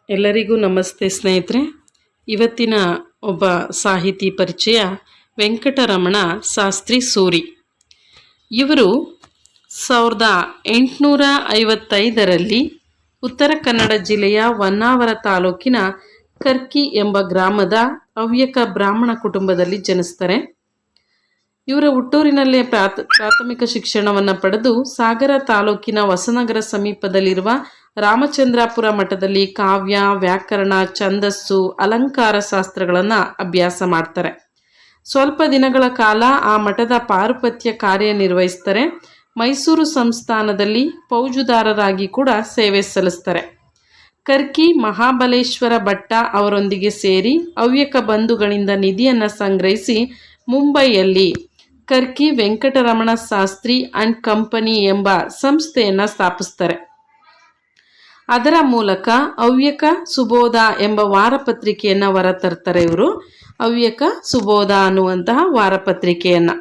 ಎಲ್ಲರಿಗೂ ನಮಸ್ತೆ ಸ್ನೇಹಿತರೆ. ಇವತ್ತಿನ ಒಬ್ಬ ಸಾಹಿತಿ ಪರಿಚಯ ವೆಂಕಟರಮಣ ಶಾಸ್ತ್ರಿ ಸೂರಿ. ಇವರು 1855ರಲ್ಲಿ ಉತ್ತರ ಕನ್ನಡ ಜಿಲ್ಲೆಯ ಹೊನ್ನಾವರ ತಾಲೂಕಿನ ಕರ್ಕಿ ಎಂಬ ಗ್ರಾಮದ ಹವ್ಯಕ ಬ್ರಾಹ್ಮಣ ಕುಟುಂಬದಲ್ಲಿ ಜನಿಸ್ತಾರೆ. ಇವರ ಹುಟ್ಟೂರಿನಲ್ಲೇ ಪ್ರಾಥಮಿಕ ಶಿಕ್ಷಣವನ್ನು ಪಡೆದು ಸಾಗರ ತಾಲೂಕಿನ ಹೊಸನಗರ ಸಮೀಪದಲ್ಲಿರುವ ರಾಮಚಂದ್ರಾಪುರ ಮಠದಲ್ಲಿ ಕಾವ್ಯ, ವ್ಯಾಕರಣ, ಛಂದಸ್ಸು, ಅಲಂಕಾರ ಶಾಸ್ತ್ರಗಳನ್ನು ಅಭ್ಯಾಸ ಮಾಡ್ತಾರೆ. ಸ್ವಲ್ಪ ದಿನಗಳ ಕಾಲ ಆ ಮಠದ ಪಾರುಪತ್ಯ ಕಾರ್ಯನಿರ್ವಹಿಸ್ತಾರೆ. ಮೈಸೂರು ಸಂಸ್ಥಾನದಲ್ಲಿ ಫೌಜುದಾರರಾಗಿ ಕೂಡ ಸೇವೆ ಸಲ್ಲಿಸ್ತಾರೆ. ಕರ್ಕಿ ಮಹಾಬಲೇಶ್ವರ ಭಟ್ಟ ಅವರೊಂದಿಗೆ ಸೇರಿ ಹವ್ಯಕ ಬಂಧುಗಳಿಂದ ನಿಧಿಯನ್ನು ಸಂಗ್ರಹಿಸಿ ಮುಂಬೈಯಲ್ಲಿ ಕರ್ಕಿ ವೆಂಕಟರಮಣ ಶಾಸ್ತ್ರಿ ಅಂಡ್ ಕಂಪನಿ ಎಂಬ ಸಂಸ್ಥೆಯನ್ನು ಸ್ಥಾಪಿಸ್ತಾರೆ. ಅದರ ಮೂಲಕ ಹವ್ಯಕ ಸುಬೋಧ ಎಂಬ ವಾರಪತ್ರಿಕೆಯನ್ನು ಹೊರತರ್ತಾರೆ. ಇವರು ಹವ್ಯಕ ಸುಬೋಧ ಅನ್ನುವಂತಹ ವಾರಪತ್ರಿಕೆಯನ್ನು.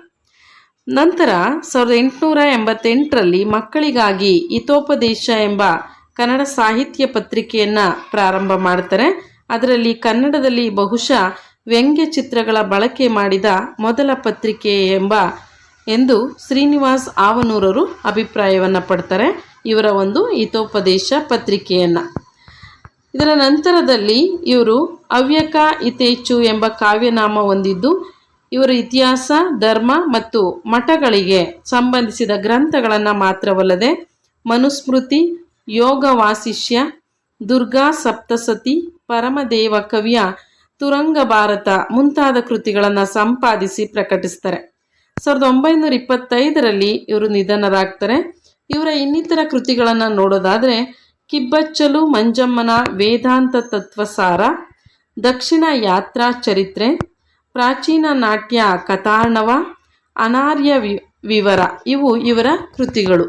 ನಂತರ 1888ರಲ್ಲಿ ಮಕ್ಕಳಿಗಾಗಿ ಹಿತೋಪದೇಶ ಎಂಬ ಕನ್ನಡ ಸಾಹಿತ್ಯ ಪತ್ರಿಕೆಯನ್ನು ಪ್ರಾರಂಭ ಮಾಡ್ತಾರೆ. ಅದರಲ್ಲಿ ಕನ್ನಡದಲ್ಲಿ ಬಹುಶಃ ವ್ಯಂಗ್ಯ ಚಿತ್ರಗಳ ಬಳಕೆ ಮಾಡಿದ ಮೊದಲ ಪತ್ರಿಕೆ ಎಂದು ಶ್ರೀನಿವಾಸ್ ಆವನೂರರು ಅಭಿಪ್ರಾಯವನ್ನು ಪಡ್ತಾರೆ ಇವರ ಒಂದು ಹಿತೋಪದೇಶ ಪತ್ರಿಕೆಯನ್ನು. ಇದರ ನಂತರದಲ್ಲಿ ಇವರು ಹವ್ಯಕ ಹಿತೇಚ್ಛು ಎಂಬ ಕಾವ್ಯನಾಮ ಹೊಂದಿದ್ದು, ಇವರ ಇತಿಹಾಸ, ಧರ್ಮ ಮತ್ತು ಮಠಗಳಿಗೆ ಸಂಬಂಧಿಸಿದ ಗ್ರಂಥಗಳನ್ನು ಮಾತ್ರವಲ್ಲದೆ ಮನುಸ್ಮೃತಿ, ಯೋಗ ವಾಸಿಷ್ಯ, ದುರ್ಗಾ ಸಪ್ತಸತಿ, ಪರಮದೇವ ಕವಿಯ ತುರಂಗ ಭಾರತ ಮುಂತಾದ ಕೃತಿಗಳನ್ನು ಸಂಪಾದಿಸಿ ಪ್ರಕಟಿಸ್ತಾರೆ. 1925ರಲ್ಲಿ ಇವರು ನಿಧನರಾಗ್ತಾರೆ. ಇವರ ಇನ್ನಿತರ ಕೃತಿಗಳನ್ನು ನೋಡೋದಾದರೆ ಕಿಬ್ಬಚ್ಚಲು ಮಂಜಮ್ಮನ ವೇದಾಂತ ತತ್ವಸಾರ, ದಕ್ಷಿಣ ಯಾತ್ರಾ ಚರಿತ್ರೆ, ಪ್ರಾಚೀನ ನಾಟ್ಯ ಕಥಾರ್ಣವ, ಅನಾರ್ಯ ವಿವರ ಇವು ಇವರ ಕೃತಿಗಳು.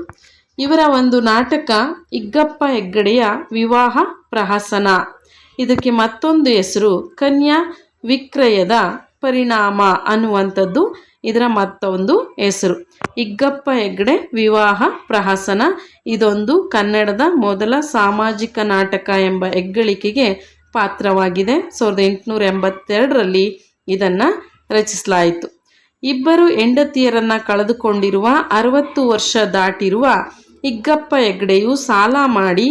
ಇವರ ಒಂದು ನಾಟಕ ಇಗ್ಗಪ್ಪ ಹೆಗ್ಗಡೆಯ ವಿವಾಹ ಪ್ರಹಸನ, ಇದಕ್ಕೆ ಮತ್ತೊಂದು ಹೆಸರು ಕನ್ಯಾ ವಿಕ್ರಯದ ಪರಿಣಾಮ ಅನ್ನುವಂಥದ್ದು ಇದರ ಮತ್ತೊಂದು ಹೆಸರು. ಇಗ್ಗಪ್ಪ ಹೆಗ್ಗಡೆ ವಿವಾಹ ಪ್ರಹಸನ ಇದೊಂದು ಕನ್ನಡದ ಮೊದಲ ಸಾಮಾಜಿಕ ನಾಟಕ ಎಂಬ ಹೆಗ್ಗಳಿಕೆಗೆ ಪಾತ್ರವಾಗಿದೆ. 1882ರಲ್ಲಿ ಇದನ್ನು ರಚಿಸಲಾಯಿತು. ಇಬ್ಬರು ಹೆಂಡತಿಯರನ್ನು ಕಳೆದುಕೊಂಡಿರುವ 60 ವರ್ಷ ದಾಟಿರುವ ಇಗ್ಗಪ್ಪ ಹೆಗ್ಗಡೆಯು ಸಾಲ ಮಾಡಿ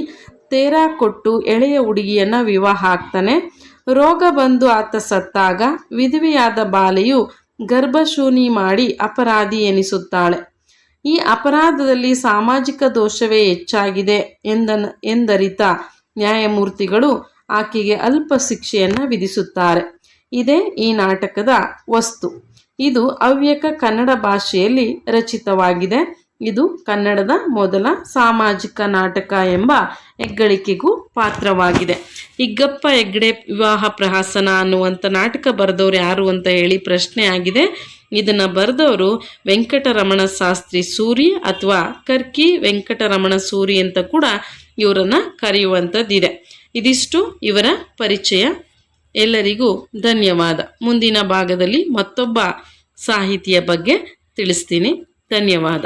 ತೇರಾ ಕೊಟ್ಟು ಎಳೆಯ ಹುಡುಗಿಯನ್ನು ವಿವಾಹ ಆಗ್ತಾನೆ. ರೋಗ ಬಂದು ಆತ ಸತ್ತಾಗ ವಿಧವೆಯಾದ ಬಾಲೆಯು ಗರ್ಭಶೂನಿ ಮಾಡಿ ಅಪರಾಧಿ ಎನಿಸುತ್ತಾಳೆ. ಈ ಅಪರಾಧದಲ್ಲಿ ಸಾಮಾಜಿಕ ದೋಷವೇ ಹೆಚ್ಚಾಗಿದೆ ಎಂದರಿತ ನ್ಯಾಯಮೂರ್ತಿಗಳು ಆಕೆಗೆ ಅಲ್ಪ ಶಿಕ್ಷೆಯನ್ನು ವಿಧಿಸುತ್ತಾರೆ. ಇದೇ ಈ ನಾಟಕದ ವಸ್ತು. ಇದು ಹವ್ಯಕ ಕನ್ನಡ ಭಾಷೆಯಲ್ಲಿ ರಚಿತವಾಗಿದೆ. ಇದು ಕನ್ನಡದ ಮೊದಲ ಸಾಮಾಜಿಕ ನಾಟಕ ಎಂಬ ಹೆಗ್ಗಳಿಕೆಗೂ ಪಾತ್ರವಾಗಿದೆ. ಇಗ್ಗಪ್ಪ ಹೆಗ್ಗಡೆ ವಿವಾಹ ಪ್ರಹಸನ ಅನ್ನುವಂಥ ನಾಟಕ ಬರೆದವರು ಯಾರು ಅಂತ ಹೇಳಿ ಪ್ರಶ್ನೆ ಆಗಿದೆ. ಇದನ್ನು ಬರೆದವರು ವೆಂಕಟರಮಣ ಶಾಸ್ತ್ರಿ ಸೂರಿ ಅಥವಾ ಕರ್ಕಿ ವೆಂಕಟರಮಣ ಸೂರಿ ಅಂತ ಕೂಡ ಇವರನ್ನು ಕರೆಯುವಂಥದ್ದಿದೆ. ಇದಿಷ್ಟು ಇವರ ಪರಿಚಯ. ಎಲ್ಲರಿಗೂ ಧನ್ಯವಾದ. ಮುಂದಿನ ಭಾಗದಲ್ಲಿ ಮತ್ತೊಬ್ಬ ಸಾಹಿತಿಯ ಬಗ್ಗೆ ತಿಳಿಸ್ತೀನಿ. ಧನ್ಯವಾದ.